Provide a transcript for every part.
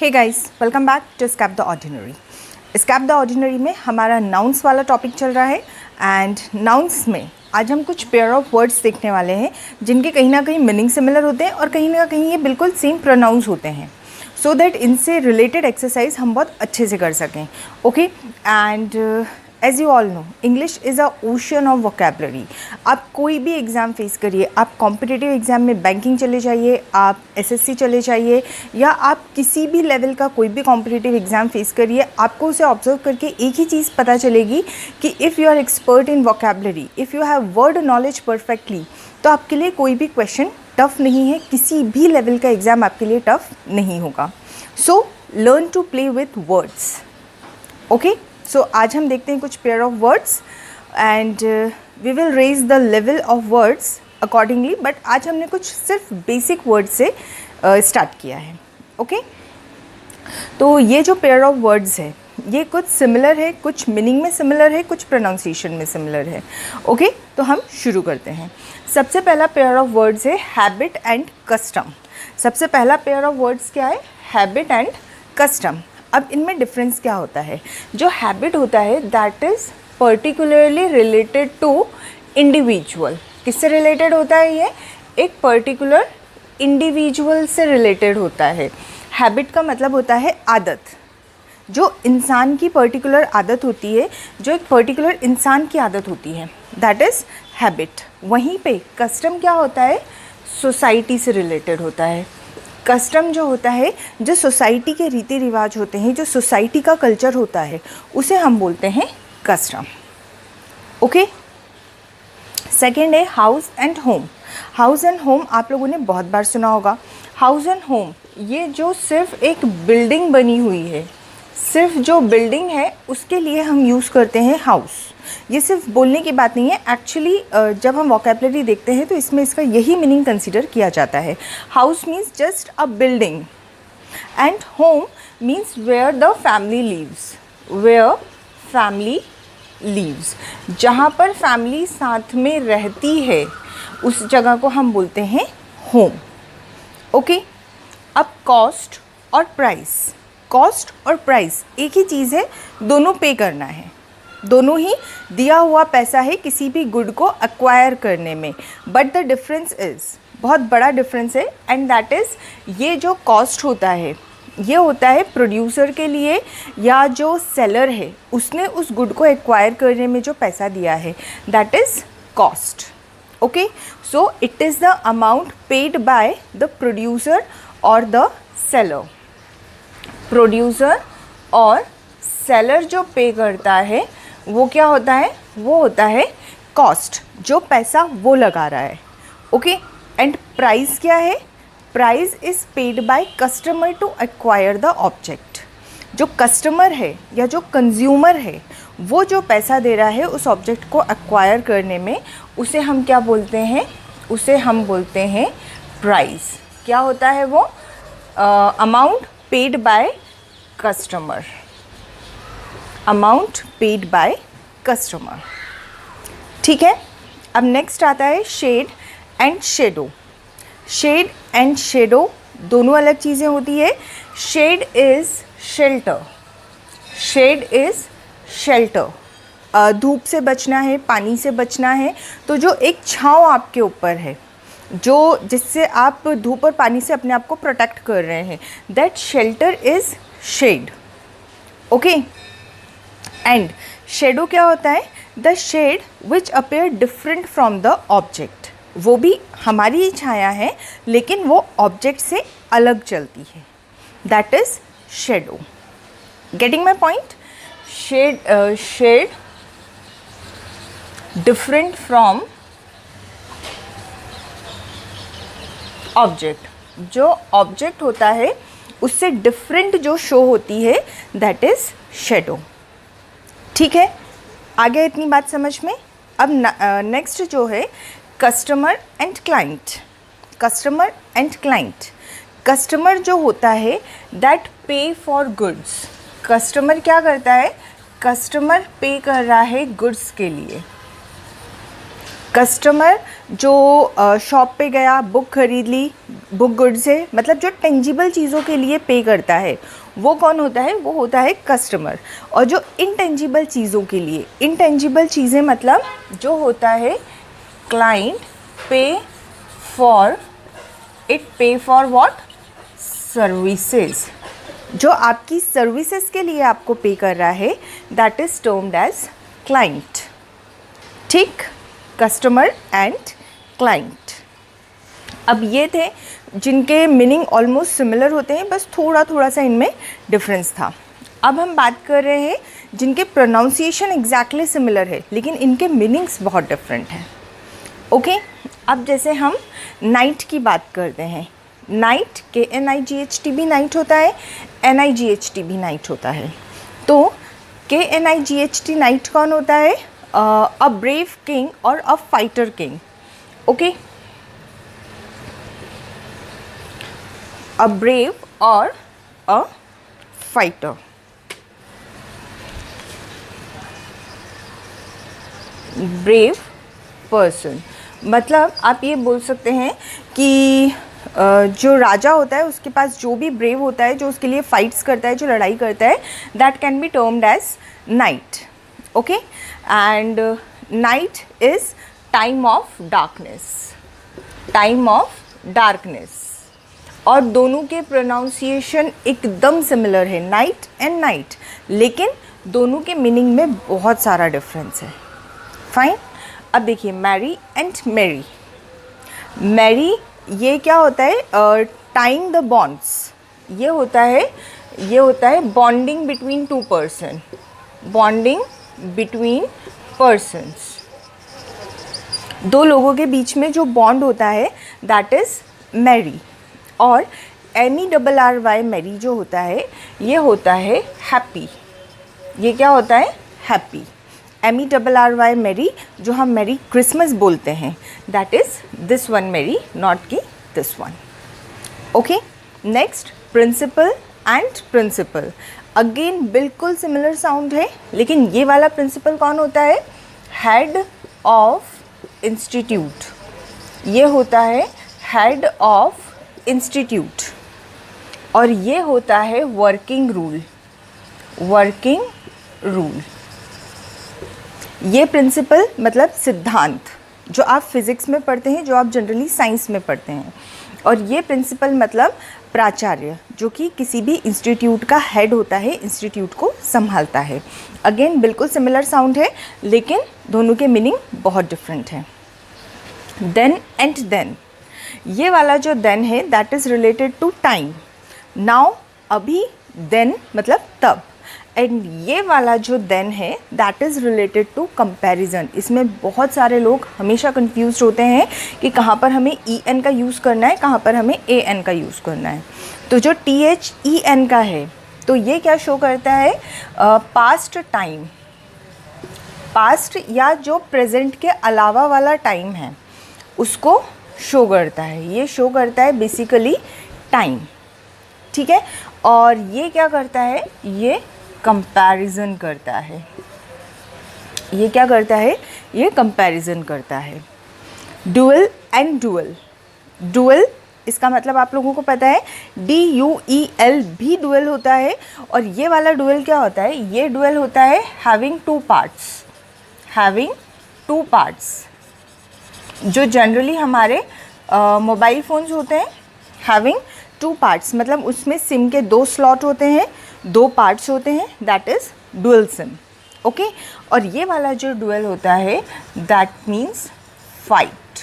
Hey guys, welcome back to Escape the Ordinary. Escape the Ordinary में हमारा nouns वाला topic चल रहा है एंड नाउन्स में आज हम कुछ पेयर ऑफ वर्ड्स देखने वाले हैं जिनके कहीं ना कहीं मीनिंग सिमिलर होते हैं और कहीं ना कहीं ये बिल्कुल सेम प्रोनाउंस होते हैं, सो दैट इनसे रिलेटेड एक्सरसाइज हम बहुत अच्छे से कर सकें। Okay, and as you all know, English is a ocean of vocabulary. आप कोई भी एग्ज़ाम फेस करिए, आप कॉम्पिटिटिव एग्ज़ाम में बैंकिंग चले जाइए, आप एसएससी चले जाइए, या आप किसी भी लेवल का कोई भी कॉम्पिटिटिव एग्ज़ाम फेस करिए, आपको उसे ऑब्जर्व करके एक ही चीज़ पता चलेगी कि if you are expert in vocabulary, if you have word knowledge perfectly, तो आपके लिए कोई भी क्वेश्चन टफ़ नहीं है, किसी भी लेवल का एग्ज़ाम आपके लिए टफ़ नहीं होगा। So learn to play with words. Okay, so आज हम देखते हैं कुछ pair of words and we will raise the level of words accordingly, but आज हमने कुछ सिर्फ बेसिक वर्ड से स्टार्ट किया है। ओके, तो ये जो पेयर ऑफ वर्ड्स है ये कुछ सिमिलर है, कुछ मीनिंग में सिमिलर है, कुछ प्रोनाउंसिएशन में सिमिलर है। ओके, तो हम शुरू करते हैं। सबसे पहला पेयर ऑफ वर्ड्स है हैबिट एंड कस्टम। सबसे पहला पेयर ऑफ वर्ड्स क्या है? Habit and custom. अब इनमें डिफरेंस क्या होता है? जो हैबिट होता है that is particularly related to individual. किससे रिलेटेड होता है ये? एक पर्टिकुलर इंडिविजुअल से रिलेटेड होता है। हैबिट का मतलब होता है आदत, जो इंसान की पर्टिकुलर आदत होती है, जो एक पर्टिकुलर इंसान की आदत होती है, दैट इज़ हैबिट। वहीं पे कस्टम क्या होता है? सोसाइटी से रिलेटेड होता है। कस्टम जो होता है, जो सोसाइटी के रीति रिवाज होते हैं, जो सोसाइटी का कल्चर होता है, उसे हम बोलते हैं कस्टम। ओके, सेकेंड है house and home. House and home आप लोगों ने बहुत बार सुना होगा। हाउस एंड होम ये जो सिर्फ एक बिल्डिंग बनी हुई है, सिर्फ जो बिल्डिंग है उसके लिए हम यूज़ करते हैं हाउस। ये सिर्फ बोलने की बात नहीं है, एक्चुअली जब हम वोकेबलरी देखते हैं तो इसमें इसका यही मीनिंग कंसीडर किया जाता है। House means just a building and home means where the family lives. Where family lives, जहाँ पर फैमिली साथ में रहती है उस जगह को हम बोलते हैं होम। ओके, अब कॉस्ट और प्राइस। कॉस्ट और प्राइस एक ही चीज़ है, दोनों पे करना है, दोनों ही दिया हुआ पैसा है किसी भी गुड को एक्वायर करने में, बट द डिफरेंस इज़, बहुत बड़ा डिफरेंस है, एंड दैट इज़ ये जो कॉस्ट होता है ये होता है प्रोड्यूसर के लिए, या जो सेलर है उसने उस गुड को एक्वायर करने में जो पैसा दिया है, that is cost. Okay, so it is the amount paid by the producer और द सेलर। प्रोड्यूसर और सेलर जो पे करता है वो क्या होता है? वो होता है कॉस्ट, जो पैसा वो लगा रहा है। ओके, एंड प्राइस क्या है? Price is paid by customer to acquire the object. जो कस्टमर है या जो कंज्यूमर है वो जो पैसा दे रहा है उस ऑब्जेक्ट को एक्वायर करने में, उसे हम क्या बोलते हैं? उसे हम बोलते हैं प्राइस। क्या होता है वो? Amount paid by customer. Amount paid by customer. ठीक है, अब नेक्स्ट आता है shade and shadow. Shade and shadow दोनों अलग चीज़ें होती है। Shade is shelter. Shade is shelter. धूप से बचना है, पानी से बचना है, तो जो एक छाँव आपके ऊपर है, जो जिससे आप धूप और पानी से अपने आप को प्रोटेक्ट कर रहे हैं, that shelter is shade. Okay, and shadow क्या होता है? The shade which appear different from the object. वो भी हमारी ही छाया है लेकिन वो ऑब्जेक्ट से अलग चलती है, that is shadow. Getting my point? Shade different from object. जो ऑब्जेक्ट होता है उससे डिफरेंट जो शो होती है, दैट इज़ शेडो। ठीक है, आ गया इतनी बात समझ में? अब नेक्स्ट जो है customer and client. Customer and client. Customer जो होता है दैट पे फॉर गुड्स। कस्टमर क्या करता है? कस्टमर पे कर रहा है गुड्स के लिए। कस्टमर जो शॉप पे गया, बुक खरीद ली, बुक गुड से, मतलब जो टेंजिबल चीज़ों के लिए पे करता है वो कौन होता है? वो होता है कस्टमर। और जो इनटेंजिबल चीज़ों के लिए, इनटेंजिबल चीज़ें मतलब जो होता है क्लाइंट पे फॉर इट, पे फॉर व्हाट? सर्विसेज। जो आपकी सर्विसेज के लिए आपको पे कर रहा है that is termed as client. ठीक, कस्टमर एंड क्लाइंट। अब ये थे जिनके मीनिंग ऑलमोस्ट सिमिलर होते हैं, बस थोड़ा थोड़ा सा इनमें डिफरेंस था। अब हम बात कर रहे हैं जिनके प्रोनाउंसिएशन एग्जैक्टली सिमिलर है लेकिन इनके मीनिंग्स बहुत डिफरेंट हैं। ओके, अब जैसे हम नाइट की बात करते हैं, नाइट KNIGHT भी नाइट होता है, NIGHT भी नाइट होता है। तो KNIGHT नाइट कौन होता है? अ ब्रेव किंग और a fighter king. Okay, a brave और अ फाइटर। ब्रेव पर्सन मतलब आप ये बोल सकते हैं कि जो राजा होता है उसके पास जो भी ब्रेव होता है, जो उसके लिए फाइट्स करता है, जो लड़ाई करता है, that can be termed as knight. Okay, and night is time of darkness, time of darkness. और दोनों के प्रोनाउंसिएशन एकदम सिमिलर है, नाइट एंड नाइट, लेकिन दोनों के मीनिंग में बहुत सारा डिफरेंस है। फाइन, अब देखिए मैरी एंड मेरी। मैरी ये क्या होता है? Tying the bonds. ये होता है bonding between two person, bonding between persons. दो लोगों के बीच में जो बॉन्ड होता है दैट इज़ मैरी। और MERRY मैरी जो होता है ये होता है हैप्पी। ये क्या होता है? हैप्पी। MERRY मैरी जो हम मैरी क्रिसमस बोलते हैं that is this one merry, not की this one. Okay, next principal and principal. Again बिल्कुल सिमिलर साउंड है, लेकिन ये वाला प्रिंसिपल कौन होता है? Head of institute. ये होता है हेड ऑफ इंस्टीट्यूट। और ये होता है वर्किंग रूल, वर्किंग रूल। ये प्रिंसिपल मतलब सिद्धांत, जो आप फिज़िक्स में पढ़ते हैं, जो आप जनरली साइंस में पढ़ते हैं। और ये प्रिंसिपल मतलब प्राचार्य, जो कि किसी भी इंस्टीट्यूट का हेड होता है, इंस्टीट्यूट को संभालता है। अगेन बिल्कुल सिमिलर साउंड है, लेकिन दोनों के मीनिंग बहुत डिफरेंट है। देन एंड देन, ये वाला जो देन है that is related to time. Now, अभी, देन मतलब तब। एंड ये वाला जो देन है that is related to comparison. इसमें बहुत सारे लोग हमेशा कंफ्यूज होते हैं कि कहाँ पर हमें EN का यूज़ करना है, कहाँ पर हमें AN का यूज़ करना है। तो जो THEN का है तो ये क्या शो करता है? पास्ट टाइम, पास्ट या जो प्रेजेंट के अलावा वाला टाइम है उसको शो करता है। ये शो करता है बेसिकली टाइम, ठीक है। और ये क्या करता है? ये कंपैरिजन करता है। ये क्या करता है? ये कंपैरिजन करता है। Dual and dual. डुअल इसका मतलब आप लोगों को पता है, DUEL भी डुअल होता है। और ये वाला डुअल क्या होता है? ये डुअल होता है having two parts, having two parts. जो जनरली हमारे मोबाइल फ़ोन्स होते हैं, हैविंग टू पार्ट्स मतलब उसमें सिम के 2 स्लॉट होते हैं, 2 पार्ट्स होते हैं, that is dual SIM. Okay, और ये वाला जो डुअल होता है दैट मीन्स फाइट।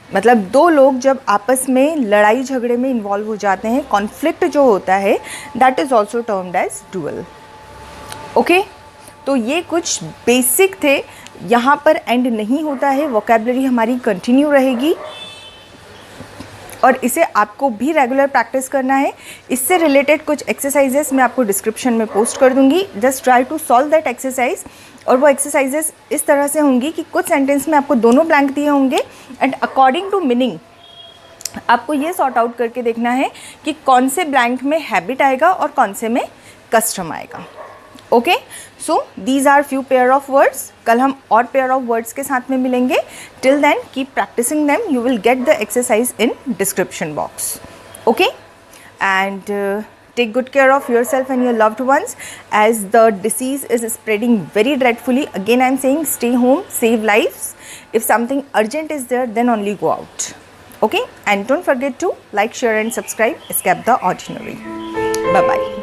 मतलब दो लोग जब आपस में लड़ाई झगड़े में इन्वॉल्व हो जाते हैं, कॉन्फ्लिक्ट जो होता है that is also termed as dual. Okay, तो ये कुछ बेसिक थे। यहाँ पर एंड नहीं होता है, वोकैबुलरी हमारी कंटिन्यू रहेगी और इसे आपको भी रेगुलर प्रैक्टिस करना है। इससे रिलेटेड कुछ एक्सरसाइजेस मैं आपको डिस्क्रिप्शन में पोस्ट कर दूंगी। Just try to solve that exercise. और वो एक्सरसाइजेस इस तरह से होंगी कि कुछ सेंटेंस में आपको दोनों ब्लैंक दिए होंगे एंड अकॉर्डिंग टू मीनिंग आपको ये सॉर्ट आउट करके देखना है कि कौन से ब्लैंक में हैबिट आएगा और कौन से में कस्टम आएगा। Okay, so these are few pair of words. कल हम और पेयर ऑफ वर्ड्स के साथ में मिलेंगे. Till then keep practicing them. You will get the exercise in description box. Okay, and take good care of yourself and your loved ones as the disease is spreading very dreadfully. Again I am saying stay home, save lives. If something urgent is there, then only go out. Okay, and don't forget to like, share and subscribe Escape the Ordinary. Bye bye.